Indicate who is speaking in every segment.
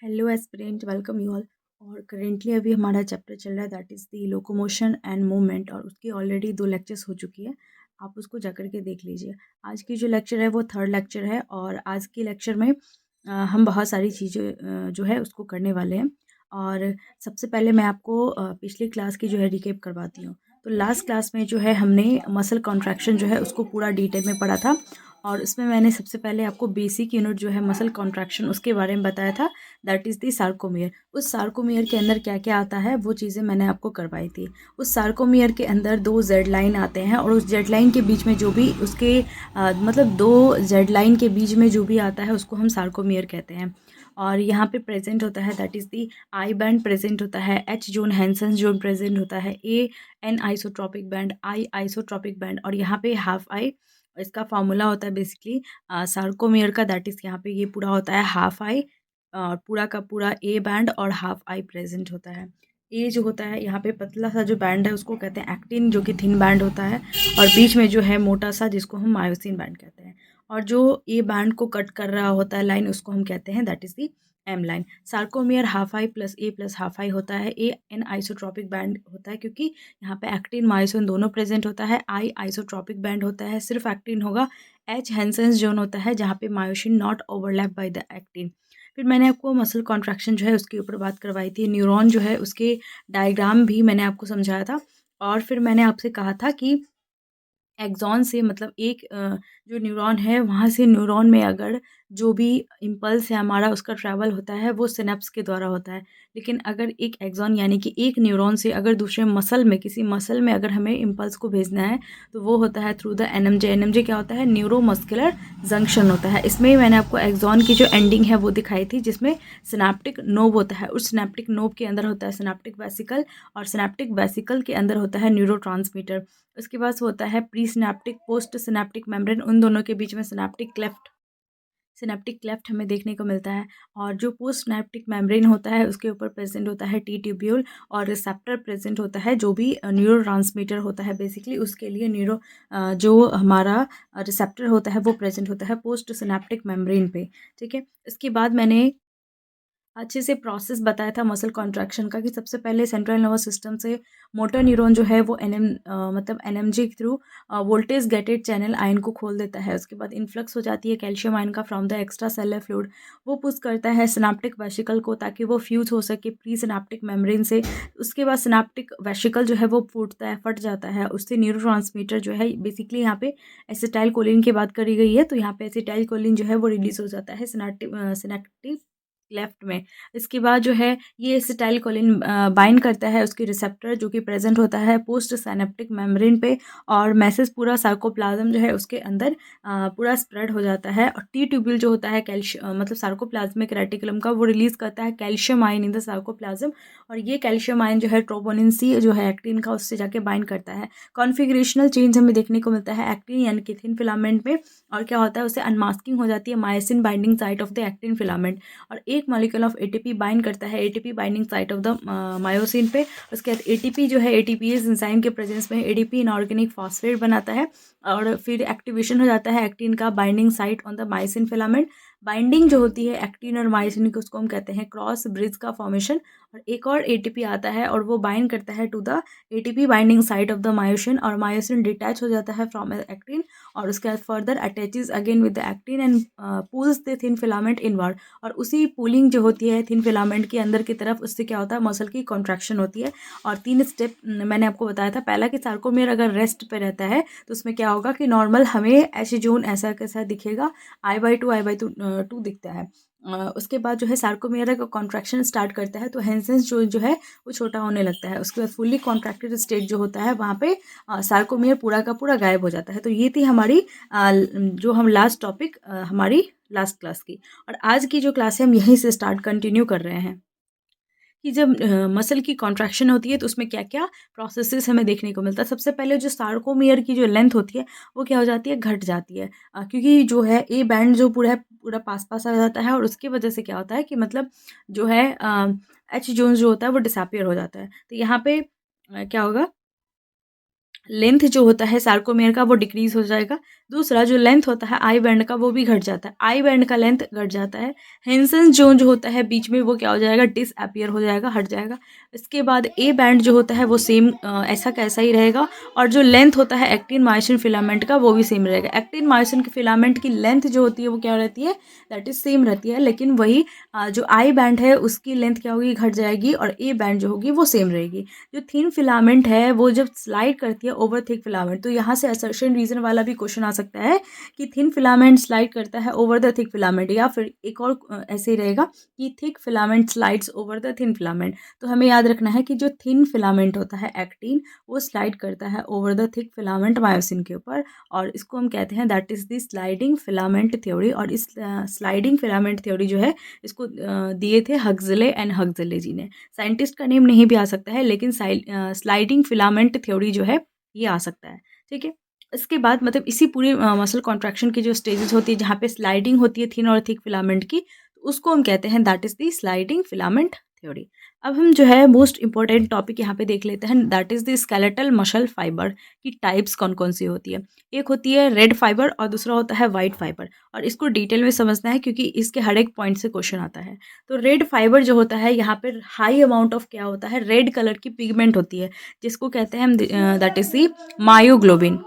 Speaker 1: Hello aspirant, welcome you all. और currently अभी हमारा चैप्टर चल रहा है that is the locomotion and movement, और उसकी ऑलरेडी 2 लेक्चर्स हो चुकी है। आप उसको जा कर के देख लीजिए। आज की जो लेक्चर है वो थर्ड लेक्चर है, और आज की लेक्चर में हम बहुत सारी चीज़ें जो है उसको करने वाले हैं। और सबसे पहले मैं आपको पिछली क्लास की जो है रिकेप करवाती हूँ। तो लास्ट क्लास में जो है हमने मसल कॉन्ट्रैक्शन जो है उसको पूरा डिटेल में पढ़ा था, और उसमें मैंने सबसे पहले आपको बेसिक यूनिट जो है मसल कॉन्ट्रैक्शन उसके बारे में बताया था, दैट इज़ दी सार्कोमियर। उस सार्कोमियर के अंदर क्या क्या आता है वो चीज़ें मैंने आपको करवाई थी। उस सार्कोमियर के अंदर 2 जेड लाइन आते हैं, और उस जेड लाइन के बीच में जो भी उसके मतलब 2 जेड लाइन के बीच में जो भी आता है उसको हम सार्कोमियर कहते हैं। और यहाँ पे प्रेजेंट होता है that is the I band present होता है, H zone Hensen zone present होता है, A anisotropic band, I isotropic band, और यहाँ पे हाफ आई। इसका फार्मूला होता है बेसिकली सार्कोमियर का, दैट इज़ यहाँ पे ये पूरा होता है हाफ आई, पूरा का पूरा ए बैंड और हाफ आई प्रेजेंट होता है। ए जो होता है यहाँ पे पतला सा जो बैंड है उसको कहते हैं एक्टिन, जो कि थिन बैंड होता है, और बीच में जो है मोटा सा जिसको हम मायोसिन बैंड कहते हैं। और जो ए बैंड को कट कर रहा होता है लाइन उसको हम कहते हैं that is the M line. Sarcomere half I plus half I होता है। ए एन आइसोट्रॉपिक बैंड होता है क्योंकि यहाँ पे एक्टिन मायोसिन दोनों प्रेजेंट होता है। आई आइसोट्रॉपिक बैंड होता है, सिर्फ एक्टिन होगा। एच हैंसेंस जोन होता है जहाँ पे myosin not overlap by the actin. फिर मैंने आपको मसल कॉन्ट्रैक्शन जो है उसके ऊपर बात करवाई थी। न्यूरॉन जो है उसके डायग्राम भी मैंने आपको समझाया था। और फिर मैंने आपसे कहा था कि एक्सॉन से मतलब एक जो न्यूरॉन है वहाँ से न्यूरॉन में अगर जो भी इम्पल्स है हमारा उसका ट्रैवल होता है वो सिनेप्स के द्वारा होता है। लेकिन अगर एक एक्सॉन यानी कि एक न्यूरॉन से अगर दूसरे मसल में किसी मसल में अगर हमें इम्पल्स को भेजना है तो वो होता है थ्रू द एनएमजे। एनएमजे क्या होता है? न्यूरोमस्कुलर जंक्शन होता है। इसमें मैंने आपको एक्सॉन की जो एंडिंग है वो दिखाई थी जिसमें सिनेप्टिक नोब होता है। उस सिनेप्टिक नोब के अंदर होता है सिनेप्टिक वेसिकल, और सिनेप्टिक वेसिकल के अंदर होता है न्यूरोट्रांसमीटर। उसके बाद होता है pre synaptic post synaptic membrane, उन दोनों के बीच में सिनेप्टिक क्लेफ्ट हमें देखने को मिलता है। और जो पोस्ट सिनेप्टिक मेम्ब्रेन होता है उसके ऊपर प्रेजेंट होता है टी ट्यूब्यूल, और रिसेप्टर प्रेजेंट होता है जो भी न्यूरो ट्रांसमीटर होता है बेसिकली उसके लिए जो हमारा रिसेप्टर होता है वो प्रेजेंट होता है पोस्ट सिनेप्टिक मेम्ब्रेन पे। ठीक है, इसके बाद मैंने अच्छे से प्रोसेस बताया था मसल कॉन्ट्रैक्शन का कि सबसे पहले सेंट्रल नर्वस सिस्टम से मोटर न्यूरॉन जो है वो मतलब एनएमजी के through voltage gated channel ion को खोल देता है। उसके बाद इन्फ्लक्स हो जाती है कैल्शियम आयन का from the extra cellular fluid. वो पुश करता है सिनेप्टिक वेसिकल को ताकि वो फ्यूज हो सके प्री सिनेप्टिक मेम्ब्रेन से। उसके बाद सिनेप्टिक वेसिकल जो है वो फट जाता है। उससे न्यूरोट्रांसमीटर जो है बेसिकली यहाँ पे एसिटाइल कोलिन की बात करी गई है, तो यहाँ पे एसिटाइल कोलिन जो है वो रिलीज हो जाता है सिनेप्टिक लेफ्ट में। इसके बाद जो है ये एसिटाइल कोलिन बाइंड करता है उसकी रिसेप्टर जो कि प्रेजेंट होता है पोस्ट सिनेप्टिक मेम्ब्रेन पे, और मैसेज पूरा सार्कोप्लाज्म जो है उसके अंदर पूरा स्प्रेड हो जाता है। और टी ट्यूब्यूल जो होता है कैल्शियम मतलब सार्कोप्लाज्मिक रेटिकुलम का, वो रिलीज करता है calcium ion in the sarcoplasm, और ये कैल्शियम आयन जो है ट्रोपोनिन सी जो है एक्टिन का उससे जाके बाइंड करता है। कॉन्फिगरेशनल चेंज हमें देखने को मिलता है एक्टिन यानी कि थिन फिलामेंट में, और क्या होता है उससे अनमास्किंग हो जाती है myosin binding site of the actin filament, और एक मॉलिक्यूल ऑफ एटीपी बाइंड करता है ATP binding site of the myosin पे। उसके बाद एटीपी जो है एटीपीएस एंजाइम के प्रेजेंस में एडीपी इनऑर्गेनिक फॉस्फेट बनाता है, और फिर एक्टिवेशन हो जाता है एक्टिन का binding site on the myosin filament. Binding जो होती है एक्टिन और मायोसिन की उसको हम कहते हैं क्रॉस ब्रिज का फॉर्मेशन। और एक और एटीपी आता है और वो बाइंड करता है to the ATP binding site of the myosin, और मायोसिन डिटैच हो जाता है फ्रॉम एक्टिन, और उसके बाद further attaches again with the actin and pulls the thin filament inward. और उसी पुलिंग जो होती है थिन फिलामेंट के अंदर की तरफ, उससे क्या होता है मसल की कॉन्ट्रैक्शन होती है। और 3 स्टेप मैंने आपको बताया था। पहला कि सार्कोमियर अगर रेस्ट पे रहता है तो उसमें क्या होगा कि नॉर्मल हमें ऐसे जोन ऐसा कैसा दिखेगा, I/2 दिखता है। उसके बाद जो है सार्कोमियर का कॉन्ट्रैक्शन स्टार्ट करता है तो हेंसेंस जो है वो छोटा होने लगता है। उसके बाद फुल्ली कॉन्ट्रैक्टेड स्टेट जो होता है वहाँ पे सार्कोमियर पूरा का पूरा गायब हो जाता है। तो ये थी हमारी जो हम लास्ट टॉपिक हमारी लास्ट क्लास की। और आज की जो क्लास है हम यहीं से स्टार्ट कंटिन्यू कर रहे हैं कि जब मसल की कॉन्ट्रैक्शन होती है तो उसमें क्या-क्या प्रोसेसेस हमें देखने को मिलता है। सबसे पहले जो सार्कोमियर की जो लेंथ होती है वो क्या हो जाती है, घट जाती है। क्योंकि जो है ए बैंड जो पूरा है पूरा पास-पास आ जाता है, और उसकी वजह से क्या होता है कि मतलब जो है एच जोन जो होता है वो डिसअपीयर हो जाता है। तो यहाँ पे क्या होगा लेंथ जो होता है सार्कोमेयर का वो डिक्रीज़ हो जाएगा। दूसरा जो लेंथ होता है आई बैंड का वो भी घट जाता है। आई बैंड का लेंथ घट जाता है। हेंसन ज़ोन जो होता है बीच में वो क्या हो जाएगा, डिसअपीयर हो जाएगा, हट जाएगा। इसके बाद ए बैंड जो होता है वो सेम ऐसा का ऐसा ही रहेगा और जो लेंथ होता है एक्टिन मायोसिन फिलामेंट का वो भी सेम रहेगा। एक्टिन मायोसिन के फिलामेंट की लेंथ जो होती है वो क्या रहती है, दैट इज़ सेम रहती है, लेकिन वही जो आई बैंड है उसकी लेंथ क्या होगी, घट जाएगी और ए बैंड जो होगी वो सेम रहेगी। जो थिन फिलामेंट है वो जब स्लाइड करती है ओवर थिक फिलामेंट, तो यहाँ से असर्शन रीजन वाला भी क्वेश्चन आ सकता है कि थिन फिलामेंट स्लाइड करता है ओवर द थिक फिलामेंट, या फिर एक और ऐसे ही रहेगा कि thick filament slides over the thin filament. तो हमें याद रखना है कि जो थिन फिलामेंट होता है एक्टिन वो स्लाइड करता है over the thick filament myosin के ऊपर, और इसको हम कहते हैं that is the sliding filament theory. और इस स्लाइडिंग फिलामेंट थ्योरी जो है इसको दिए थे हक्सले एंड हक्सले जी ने। साइंटिस्ट का नेम नहीं भी आ सकता है, लेकिन स्लाइडिंग फिलामेंट थ्योरी जो है ये आ सकता है, ठीक है। इसके बाद मतलब इसी पूरे मसल कॉन्ट्रैक्शन की जो स्टेजेस होती है जहाँ पे स्लाइडिंग होती है थिन और थिक फिलामेंट की, तो उसको हम कहते हैं that is the sliding filament theory. अब हम जो है मोस्ट इंपॉर्टेंट टॉपिक यहाँ पे देख लेते हैं, that is the skeletal muscle fibre की टाइप्स कौन कौन सी होती है। एक होती है रेड फाइबर और दूसरा होता है वाइट फाइबर, और इसको डिटेल में समझना है क्योंकि इसके हर एक पॉइंट से क्वेश्चन आता है। तो रेड फाइबर जो होता है यहाँ पर हाई अमाउंट ऑफ क्या होता है, रेड कलर की पिगमेंट होती है जिसको कहते हैं हम दैट इज़ दी मायोग्लोबिन।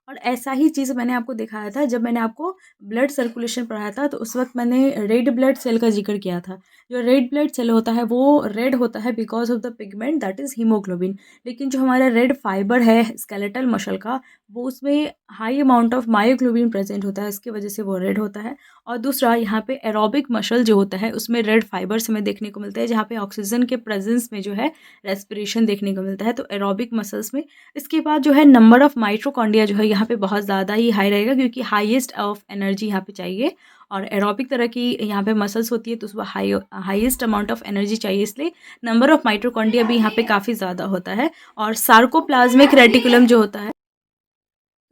Speaker 1: और ऐसा ही चीज़ मैंने आपको दिखाया था जब मैंने आपको ब्लड सर्कुलेशन पढ़ाया था, तो उस वक्त मैंने रेड ब्लड सेल का जिक्र किया था। जो रेड ब्लड सेल होता है वो रेड होता है because of the pigment that is haemoglobin. लेकिन जो हमारा रेड फाइबर है स्केलेटल मसल का, वो उसमें high amount of myoglobin present होता है, इसकी वजह से वो रेड होता है। और दूसरा यहाँ पे एरोबिक मसल जो होता है उसमें रेड फाइबर्स हमें देखने को मिलते हैं, जहाँ पे ऑक्सीजन के प्रेजेंस में जो है रेस्पिरेशन देखने को मिलता है, तो एरोबिक मसल्स में। इसके बाद जो है नंबर ऑफ़ माइटोकॉन्ड्रिया जो है यहाँ पे बहुत ज़्यादा ही हाई रहेगा, क्योंकि हाईएस्ट ऑफ एनर्जी यहाँ पे चाहिए, और एरोबिक तरह की यहाँ पे मसल्स होती है तो उसमें हाईएस्ट अमाउंट ऑफ एनर्जी चाहिए, इसलिए नंबर ऑफ़ माइटोकॉन्ड्रिया भी यहाँ पे काफ़ी ज़्यादा होता है। और सार्कोप्लाज्मिक रेटिकुलम जो होता है,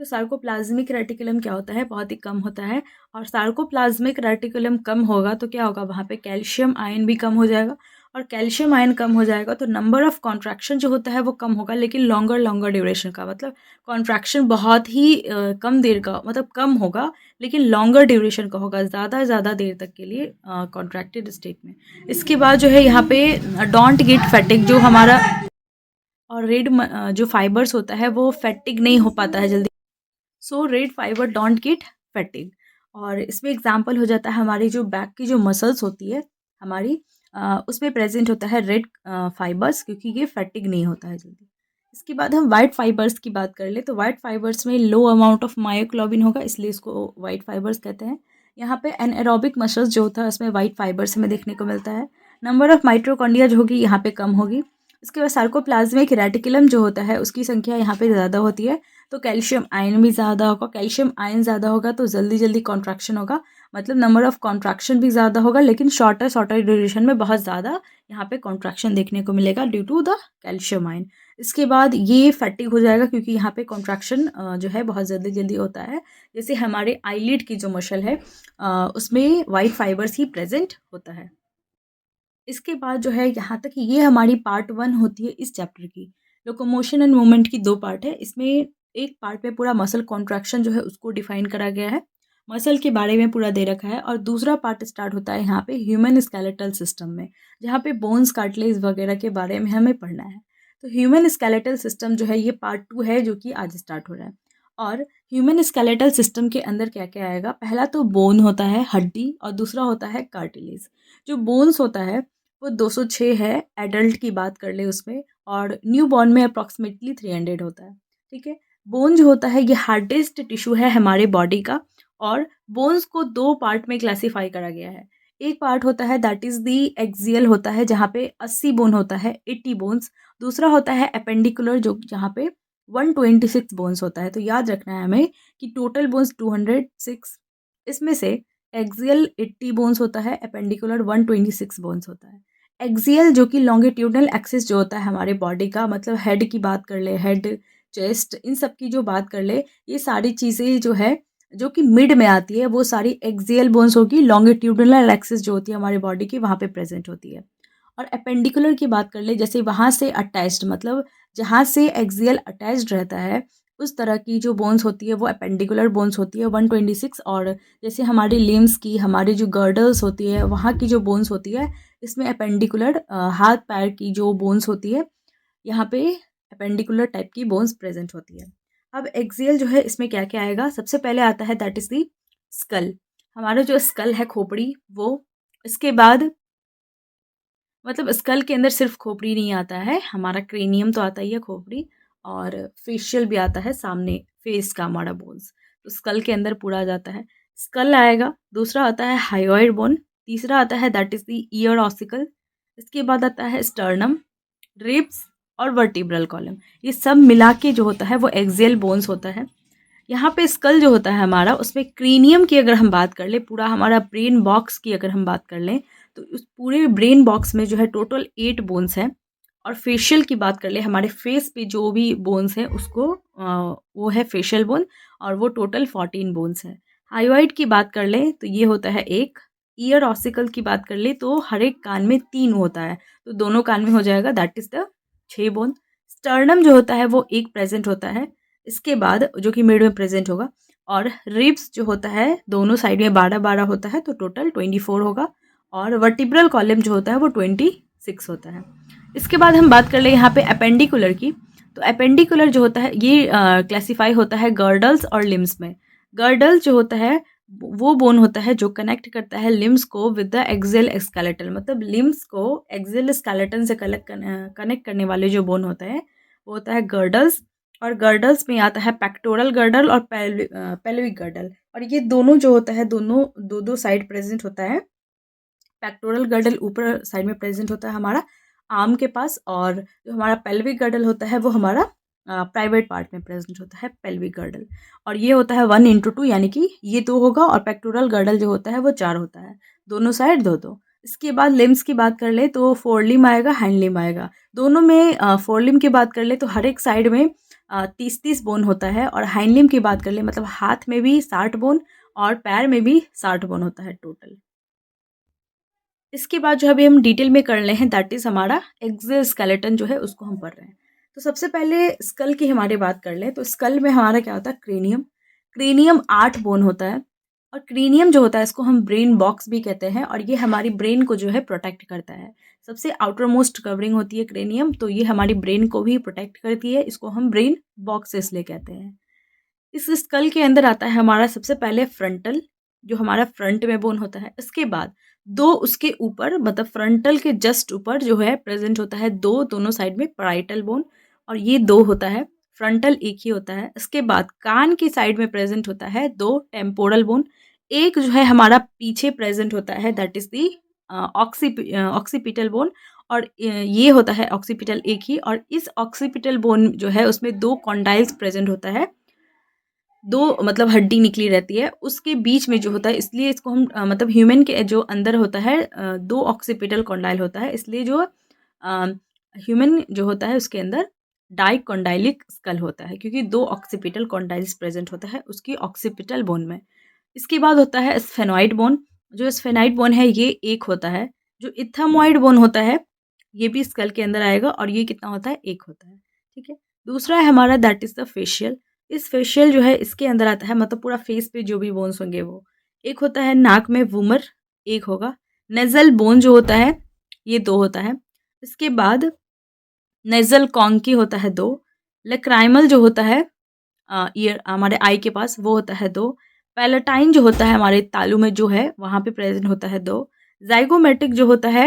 Speaker 1: तो सार्कोप्लाज्मिक रेटिकुलम क्या होता है, बहुत ही कम होता है। और सार्कोप्लाज्मिक रेटिकुलम कम होगा तो क्या होगा, वहाँ पे कैल्शियम आयन भी कम हो जाएगा, और कैल्शियम आयन कम हो जाएगा तो नंबर ऑफ़ कॉन्ट्रैक्शन जो होता है वो कम होगा, लेकिन लॉन्गर ड्यूरेशन का, मतलब कॉन्ट्रैक्शन बहुत ही कम देर का, मतलब कम होगा लेकिन लॉन्गर ड्यूरेशन का होगा, ज़्यादा देर तक के लिए कॉन्ट्रैक्टेड स्टेट में। इसके बाद जो है यहाँ पे डोंट गेट फैटिग जो हमारा, और जो फाइबर्स होता है वो फैटिग नहीं हो पाता है जल्दी। So red fibre don't get fatigue. और इसमें एग्जांपल हो जाता है हमारी जो बैक की जो मसल्स होती है हमारी, उसमें प्रेजेंट होता है रेड फाइबर्स, क्योंकि ये फैटिग नहीं होता है जल्दी। इसके बाद हम वाइट फाइबर्स की बात कर ले, तो वाइट फाइबर्स में लो अमाउंट ऑफ मायोग्लोबिन होगा, इसलिए इसको वाइट फाइबर्स कहते हैं। यहाँ पे एनएरोबिक मसल्स जो होता है उसमें वाइट फाइबर्स हमें देखने को मिलता है। नंबर ऑफ माइटोकॉन्ड्रिया जो होगी यहाँ पे कम होगी। इसके बाद सार्कोप्लाज्मिक रेटिकुलम जो होता है उसकी संख्या यहाँ पे ज़्यादा होती है, तो कैल्शियम आयन भी ज़्यादा होगा। कैल्शियम आयन ज़्यादा होगा तो जल्दी कॉन्ट्रैक्शन होगा, मतलब नंबर ऑफ़ कॉन्ट्रैक्शन भी ज़्यादा होगा, लेकिन शॉर्टर ड्यूरेशन में बहुत ज़्यादा यहाँ पे कॉन्ट्रैक्शन देखने को मिलेगा due to the calcium ion. इसके बाद ये फैटिग हो जाएगा क्योंकि यहाँ पे कॉन्ट्रैक्शन जो है बहुत जल्दी होता है। जैसे हमारे आईलिड की जो मसल है उसमें वाइट फाइबर्स ही प्रेजेंट होता है। इसके बाद जो है यहाँ तक ये हमारी पार्ट 1 होती है इस चैप्टर की। लोकोमोशन एंड मूवमेंट की 2 पार्ट है। इसमें एक पार्ट में पूरा मसल कॉन्ट्रैक्शन जो है उसको डिफाइन करा गया है। मसल के बारे में पूरा दे रखा है, और दूसरा पार्ट स्टार्ट होता है यहाँ पे ह्यूमन स्केलेटल सिस्टम में, जहाँ पे बोन्स, कार्टिलेज वगैरह के बारे में हमें पढ़ना है। तो ह्यूमन स्केलेटल सिस्टम जो है ये पार्ट 2 है जो कि आज स्टार्ट हो रहा है। और ह्यूमन स्केलेटल सिस्टम के अंदर क्या-क्या आएगा? पहला तो बोन होता है, हड्डी, और दूसरा होता है कार्टिलेज। जो बोन्स होता है वो 206 है, एडल्ट की बात कर ले उसमें, और न्यू बॉर्न में अप्रॉक्सिमेटली 300 होता है, ठीक है। बोन जो होता है ये हार्डेस्ट टिश्यू है हमारे बॉडी का, और बोन्स को 2 पार्ट में क्लासिफाई करा गया है। एक पार्ट होता है दैट इज़ दी एक्सियल होता है जहाँ पे 80 बोन होता है, 80 बोन्स। दूसरा होता है एपेंडिकुलर जो जहाँ पे 126 बोन्स होता है। तो याद रखना है हमें कि टोटल बोन्स 206, इसमें से एक्सियल 80 बोन्स होता है, एपेंडिकुलर 126 बोन्स होता है। एक्सियल जो कि लॉन्गिट्यूडनल एक्सिस जो होता है हमारे बॉडी का, मतलब हेड की बात कर ले, हेड, चेस्ट, इन सब की जो बात कर ले, ये सारी चीज़ें जो है जो कि मिड में आती है वो सारी एक्सियल बोन्स होगी। लॉन्गिट्यूडनल एक्सिस जो होती है हमारी बॉडी की वहाँ पे प्रेजेंट होती है। और एपेंडिकुलर की बात कर ले, जैसे वहाँ से अटैच्ड, मतलब जहाँ से एक्सियल अटैच्ड रहता है उस तरह की जो बोन्स होती है वो एपेंडिकुलर बोन्स होती है 126। और जैसे हमारी लिम्स की, हमारी जो गर्डल्स होती है, वहाँ की जो बोन्स होती है, इसमें एपेंडिकुलर हाथ पैर की जो बोन्स होती है, यहाँ पे एपेंडिकुलर टाइप की बोन्स प्रेजेंट होती है। अब एक्सियल जो है इसमें क्या क्या आएगा, सबसे पहले आता है दैट इज़ दी स्कल। हमारा जो स्कल है, खोपड़ी, वो। इसके बाद मतलब स्कल के अंदर सिर्फ खोपड़ी नहीं आता है, हमारा क्रेनियम तो आता ही है, खोपड़ी और फेशियल भी आता है, सामने फेस का हमारा बोन्स, तो स्कल के अंदर पूरा आ जाता है। स्कल आएगा, दूसरा आता है हायोइड बोन, तीसरा आता है that is the year ossicle, इसके बाद आता है स्टर्नम, रिब्स और वर्टिब्रल कॉलम। ये सब मिला के जो होता है वो एक्सियल बोन्स होता है। यहाँ पे स्कल जो होता है हमारा, उसमें क्रेनियम की अगर हम बात कर लें, पूरा हमारा ब्रेन बॉक्स की अगर हम बात कर लें, तो उस पूरे ब्रेन बॉक्स में जो है टोटल 8 बोन्स हैं। और फेशियल की बात कर ले, हमारे फेस पे जो भी बोन्स हैं उसको वो है फेशियल बोन, और वो टोटल 14 बोन्स हैं। हाइवाइड की बात कर ले तो ये होता है एक। ईयर ऑसिकल की बात कर ले तो हर एक कान में 3 होता है, तो दोनों कान में हो जाएगा, that is the 6 bone. Sternum जो होता है वो एक प्रेजेंट होता है, इसके बाद जो कि मिड में प्रेजेंट होगा। और रिब्स जो होता है दोनों साइड में 12-12 होता है, तो टोटल 24 होगा। और वर्टिब्रल कॉलम जो होता है वो 26 होता है। इसके बाद हम बात कर ले यहाँ पे अपेंडिकुलर की, तो अपेंडिकुलर जो होता है ये क्लासीफाई होता है गर्डल्स और लिम्स में। गर्डल जो होता है वो बोन होता है जो कनेक्ट करता है लिम्स को विद द एक्सियल स्केलेटन, मतलब लिम्स को एक्सियल स्केलेटन से कनेक्ट करने वाले जो बोन होता है वो होता है गर्डल्स। और गर्डल्स में आता है पेक्टोरल गर्डल और पेल्विक गर्डल, और ये दोनों जो होता है दोनों दो दो साइड प्रेजेंट होता है। पेक्टोरल गर्डल ऊपर साइड में प्रेजेंट होता है हमारा आर्म के पास, और जो हमारा पेल्विक गर्डल होता है वो हमारा प्राइवेट पार्ट में प्रेजेंट होता है, पेल्विक गर्डल। और ये होता है 1:2, यानी कि ये 2 होगा, और पेक्टोरल गर्डल जो होता है वो 4 होता है, दोनों साइड 2-2। इसके बाद लिम्स की बात कर ले तो फोरलिम आएगा, हैंडलिम आएगा। दोनों में फोरलिम की बात कर ले तो हर एक साइड में 30-30 बोन होता है, और हाइंडलिम की बात कर ले मतलब हाथ में भी 60 बोन और पैर में भी 60 बोन होता है टोटल। इसके बाद जो अभी हम डिटेल में कर रहे हैं दैट इज़ हमारा एक्सियल स्केलेटन जो है उसको हम पढ़ रहे हैं। तो सबसे पहले स्कल की हमारी बात कर लें, तो स्कल में हमारा क्या होता है, क्रेनियम। क्रेनियम 8 बोन होता है, और क्रेनियम जो होता है इसको हम ब्रेन बॉक्स भी कहते हैं, और ये हमारी ब्रेन को जो है प्रोटेक्ट करता है। सबसे आउटर मोस्ट कवरिंग होती है क्रेनियम, तो ये हमारी ब्रेन को भी प्रोटेक्ट करती है, इसको हम ब्रेन बॉक्स इसलिए कहते हैं। इस स्कल के अंदर आता है हमारा सबसे पहले फ्रंटल, जो हमारा फ्रंट में बोन होता है। इसके बाद 2 उसके ऊपर, मतलब फ्रंटल के जस्ट ऊपर जो है प्रेजेंट होता है 2 दोनों साइड में पैराइटल बोन, और ये 2 होता है। फ्रंटल एक ही होता है। इसके बाद कान की साइड में प्रेजेंट होता है 2 टेम्पोरल बोन। एक जो है हमारा पीछे प्रेजेंट होता है that is the occipital bone, और ये होता है ऑक्सीपिटल एक ही। और इस ऑक्सीपिटल बोन जो है उसमें 2 कॉन्डाइल्स प्रेजेंट होता है, 2 मतलब हड्डी निकली रहती है उसके बीच में जो होता है, इसलिए इसको हम मतलब ह्यूमन के जो अंदर होता है 2 ऑक्सीपिटल कॉन्डाइल होता है, इसलिए जो ह्यूमन जो होता है उसके अंदर डाइकोंडाइलिक स्कल होता है, क्योंकि 2 ऑक्सीपिटल कॉन्डाइल्स प्रेजेंट होता है उसकी ऑक्सीपिटल बोन में। इसके बाद होता है स्फेनॉइड बोन। जो स्फेनॉइड बोन है ये एक होता है। जो इथामॉइड बोन होता है ये भी स्कल के अंदर आएगा, और ये कितना होता है, एक होता है। ठीक है। दूसरा है हमारा दैट इज़ द फेशियल। इस फेशियल जो है इसके अंदर आता है, मतलब पूरा फेस पे जो भी बोन्स होंगे वो। एक होता है नाक में वूमर, एक होगा। नेज़ल बोन जो होता है ये 2 होता है। इसके बाद नेज़ल कॉन्की होता है 2। लेक्राइमल जो होता है ईयर हमारे आई के पास वो होता है 2। पैलेटाइन जो होता है हमारे तालू में जो है वहाँ पे प्रेजेंट होता है 2। ज़ाइगोमेटिक जो होता है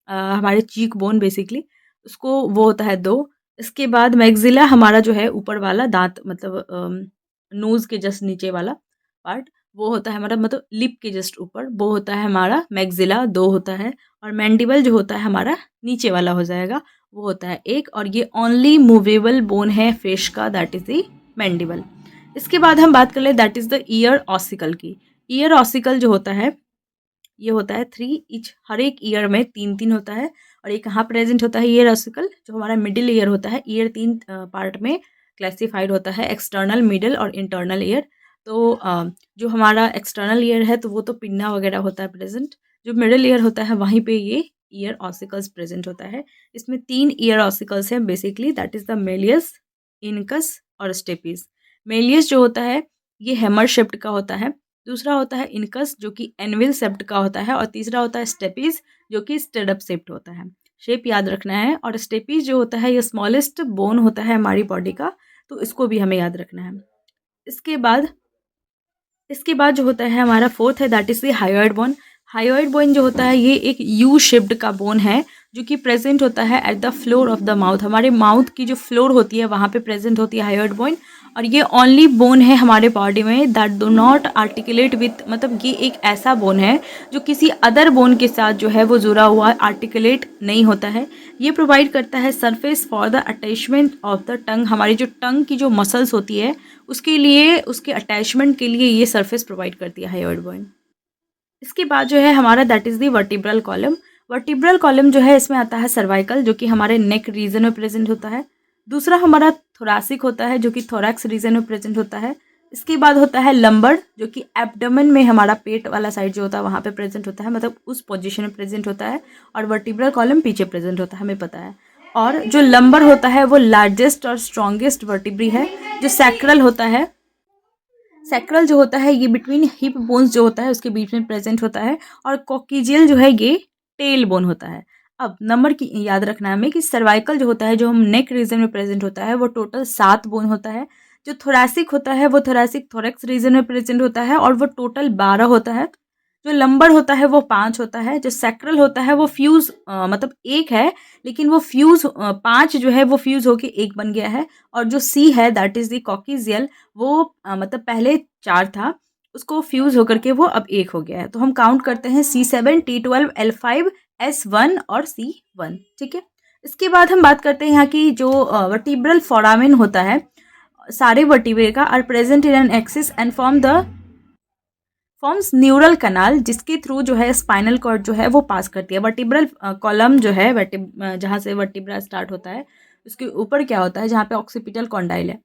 Speaker 1: हमारे चीक बोन बेसिकली उसको वो होता है 2। इसके बाद मैक्सिला हमारा जो है ऊपर वाला दाँत, मतलब नोज़ के जस्ट नीचे वाला पार्ट, वो होता है हमारा, मतलब लिप के जस्ट ऊपर वो होता है हमारा मैक्सिला, 2 होता है। और मैंडिबल जो होता है हमारा नीचे वाला हो जाएगा, वो होता है 1। और ये ओनली मूवेबल बोन है फिश का, दैट इज़ द मैंडिबल। इसके बाद हम बात कर ले that is the year ossicle की। ईयर ऑसिकल जो होता है ये होता है 3 ईच, हर एक ईयर में 3-3 होता है। और ये कहाँ प्रेजेंट होता है ईयर ऑसिकल, जो हमारा मिडिल ईयर होता है। ईयर 3 पार्ट में क्लासिफाइड होता है, एक्सटर्नल, मिडिल और इंटरनल ईयर। तो जो हमारा एक्सटर्नल ईयर है तो वो तो पिन्ना वगैरह होता है प्रेजेंट। जो मिडिल ईयर होता है वहीं पे ये ईयर ऑसिकल्स प्रेजेंट होता है। इसमें 3 ईयर ऑसिकल्स हैं basically, that is the malleus, incus और स्टेपिस। मेलियस जो होता है ये हैमर शेप्ड का होता है, दूसरा होता है इनकस जो कि एनविल शेप्ड का होता है, और तीसरा होता है स्टेपिस जो कि स्टेडअप शेप्ड होता है। शेप याद रखना है। और स्टेपिस जो होता है ये स्मॉलेस्ट बोन होता है हमारी बॉडी का, तो इसको भी हमें याद रखना है। इसके बाद जो होता है हमारा फोर्थ है, that is the hyoid bone. Hyoid bone जो होता है ये एक यू शेप्ड का बोन है जो कि प्रेजेंट होता है at the floor of the mouth. हमारे माउथ की जो फ्लोर होती है वहाँ पे प्रेजेंट होती है हायोइड बोन, और ये ओनली बोन है हमारे बॉडी में that do not articulate with, मतलब ये एक ऐसा बोन है जो किसी अदर बोन के साथ जो है वो जुड़ा हुआ आर्टिकुलेट नहीं होता है। ये प्रोवाइड करता है surface for the attachment of the tongue. हमारी जो टंग की जो मसल्स होती है उसके लिए, उसके अटैचमेंट के लिए ये सरफेस प्रोवाइड करती है हायोइड बोन। इसके बाद जो है हमारा that is the vertebral column. Vertebral column जो है इसमें आता है सर्वाइकल जो कि हमारे नेक रीजन में प्रेजेंट होता है। दूसरा हमारा थोरासिक होता है जो कि थोरैक्स रीजन में प्रेजेंट होता है। इसके बाद होता है लंबर जो कि एब्डोमेन में, हमारा पेट वाला साइड जो होता है वहाँ पे प्रेजेंट होता है, मतलब उस पोजीशन में प्रेजेंट होता है। और वर्टिब्रल कॉलम पीछे प्रेजेंट होता है, हमें पता है। और जो लंबर होता है वो लार्जेस्ट और स्ट्रॉन्गेस्ट वर्टिब्री है। जो सैक्रल होता है, सैक्रल जो होता है ये बिटवीन हिप बोन्स जो होता है उसके बीच में प्रेजेंट होता है। और कॉक्सिजियल जो है ये टेल बोन होता है। अब नंबर की याद रखना है हमें कि सर्वाइकल जो होता है जो हम नेक रीजन में प्रेजेंट होता है वो टोटल 7 बोन होता है। जो थोरैसिक होता है वो थोरैसिक थोरैक्स रीजन में प्रेजेंट होता है और वो टोटल 12 होता है। जो लंबर होता है वो 5 होता है। जो सैक्रल होता है वो फ्यूज मतलब एक है, लेकिन वो फ्यूज 5 जो है वो फ्यूज होके एक बन गया है। और जो सी है दैट इज द कॉक्सिजियल, वो मतलब पहले 4 था, उसको फ्यूज होकर के वो अब एक हो गया है। तो हम काउंट करते हैं C7, T12, L5, S1 और C1। ठीक है। इसके बाद हम बात करते हैं यहाँ की जो वर्टिब्रल फोरामेन होता है, सारे वर्टिब्रे का are present in an axis and forms neural canal, जिसके थ्रू जो है स्पाइनल कॉर्ड जो है वो पास करती है। वर्टिब्रल कॉलम जो है जहाँ से वर्टिब्रा स्टार्ट होता है उसके ऊपर क्या होता है, जहाँ पे ऑक्सीपिटल कॉन्डाइल है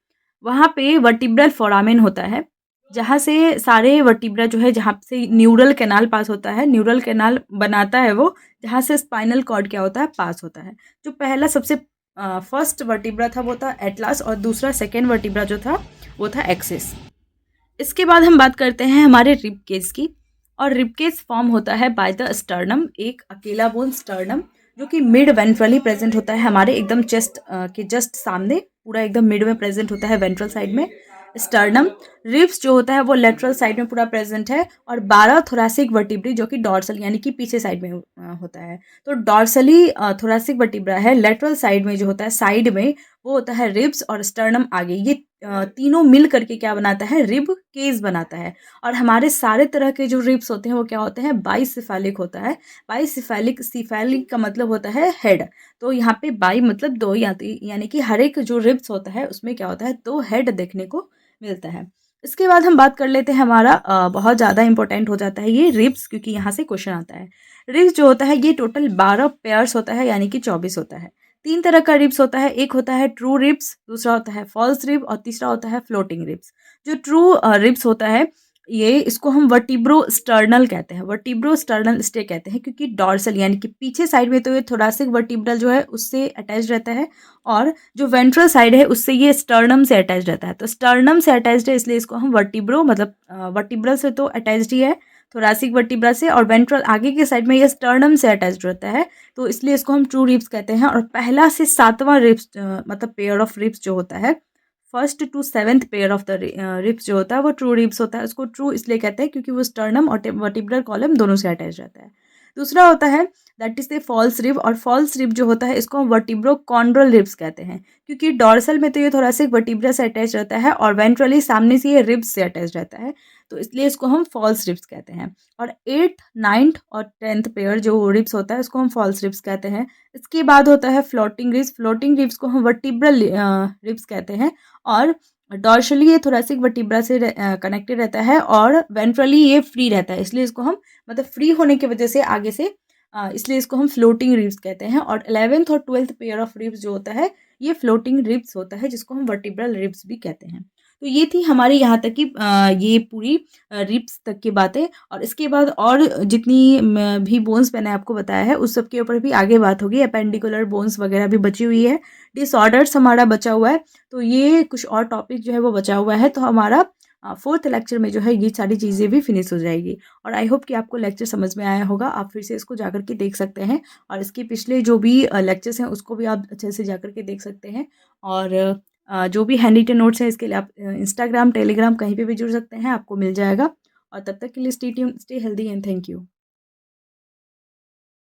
Speaker 1: वहाँ पे वर्टिब्रल फोरामेन होता है, जहाँ से सारे वर्टिब्रा जो है, जहाँ से न्यूरल कैनाल पास होता है। न्यूरल कैनाल बनाता है वो, जहाँ से स्पाइनल कॉर्ड क्या होता है, पास होता है। जो पहला सबसे फर्स्ट वर्टिब्रा था वो था एटलस, और दूसरा सेकेंड वर्टिब्रा जो था वो था एक्सिस। इसके बाद हम बात करते हैं हमारे रिब केज की। और रिब केज फॉर्म होता है बाय द स्टर्नम, एक अकेला बोन स्टर्नम जो कि मिड वेंट्रली प्रेजेंट होता है, हमारे एकदम चेस्ट के जस्ट सामने, पूरा एकदम मिड में प्रेजेंट होता है वेंट्रल साइड में स्टर्नम। रिब्स जो होता है वो लेटरल साइड में पूरा प्रेजेंट है। और 12 थोरैसिक वर्टिब्री जो कि डॉर्सल यानी कि पीछे साइड में होता है। तो डॉर्सली थोरैसिक वर्टिब्रा है, लेटरल साइड में जो होता है साइड में वो होता है रिब्स, और स्टर्नम आगे। ये तीनों मिल करके क्या बनाता है, रिब केज बनाता है। और हमारे सारे तरह के जो रिब्स होते हैं वो क्या होते हैं, बाइसिफेलिक होता है। बाइसिफेलिक, सिफेलिक का मतलब होता है हेड, तो यहाँ पे बाई मतलब दो, यानी कि हर एक जो रिब्स होता है उसमें क्या होता है, 2 हेड देखने को मिलता है। इसके बाद हम बात कर लेते हैं हमारा बहुत ज़्यादा इंपॉर्टेंट हो जाता है ये रिब्स, क्योंकि यहाँ से क्वेश्चन आता है। रिब्स जो होता है ये टोटल 12 पेयर्स होता है, यानी कि 24 होता है। 3 तरह का रिब्स होता है, एक होता है ट्रू रिब्स, दूसरा होता है फॉल्स रिब, और तीसरा होता है फ्लोटिंग रिब्स। जो ट्रू रिब्स होता है ये, इसको हम वर्टिब्रो स्टर्नल कहते हैं, वर्टिब्रो स्टर्नल इसलिए कहते हैं क्योंकि डॉर्सल यानी कि पीछे साइड में तो ये थोरैसिक वर्टिब्रल जो है उससे अटैच रहता है, और जो वेंट्रल साइड है उससे ये स्टर्नम से अटैच रहता है। तो स्टर्नम से अटैच्ड है इसलिए इसको हम वर्टिब्रो, मतलब वर्टिब्रल से तो अटैच्ड ही है थोरैसिक वर्टिब्रा से, और वेंट्रल आगे के साइड में ये स्टर्नम से अटैच्ड रहता है, तो इसलिए इसको हम ट्रू रिब्स कहते हैं। और पहला से 7वां रिब्स मतलब पेयर ऑफ रिब्स जो होता है, first to 7th pair of the ribs जो होता है वो ट्रू रिब्स होता है। उसको ट्रू इसलिए कहते हैं क्योंकि वो स्टर्नम और वर्टिब्रल कॉलम दोनों से अटैच रहता है। दूसरा होता है that is the false rib, और फॉल्स रिब जो होता है इसको हम वर्टिब्रो कॉन्ड्रल रिब्स कहते हैं, क्योंकि डॉर्सल में तो ये थोरैसिक वर्टिब्रा से अटैच रहता है और वेंट्रली सामने से ये रिब्स से अटैच रहता है, तो इसलिए इसको हम फॉल्स रिब्स कहते हैं। और 8th, 9th और 10th पेयर जो रिब्स होता है उसको हम फॉल्स रिब्स कहते हैं। इसके बाद होता है फ्लोटिंग रिब्स, फ्लोटिंग रिब्स को हम वर्टिब्रल रिब्स कहते हैं। और डॉर्शली ये थोरैसिक वर्टिब्रा से कनेक्टेड रहता है, और वेंट्रली ये फ्री रहता है, इसलिए इसको हम, मतलब फ्री होने की वजह से आगे से इसलिए इसको हम फ्लोटिंग रिब्स कहते हैं। और 11th और 12th पेयर ऑफ रिब्स जो होता है ये फ्लोटिंग रिब्स होता है, जिसको हम वर्टिब्रल रिब्स भी कहते हैं। तो ये थी हमारी यहाँ तक की ये पूरी रिब्स तक की बातें, और इसके बाद और जितनी भी बोन्स मैंने आपको बताया है उस सब के ऊपर भी आगे बात होगी। अपेंडिकुलर बोन्स वगैरह भी बची हुई है, डिसऑर्डर्स हमारा बचा हुआ है, तो ये कुछ और टॉपिक जो है वो बचा हुआ है। तो हमारा फोर्थ लेक्चर में जो है ये सारी चीज़ें भी फिनिश हो जाएगी। और आई होप कि आपको लेक्चर समझ में आया होगा। आप फिर से इसको जाकर के देख सकते हैं, और इसके पिछले जो भी लेक्चर्स हैं उसको भी आप अच्छे से जाकर के देख सकते हैं। और जो भी हैंडी रिटन नोट्स हैं इसके लिए आप इंस्टाग्राम, टेलीग्राम कहीं पे भी जुड़ सकते हैं, आपको मिल जाएगा। और तब तक के लिए stay tuned, stay healthy and thank you.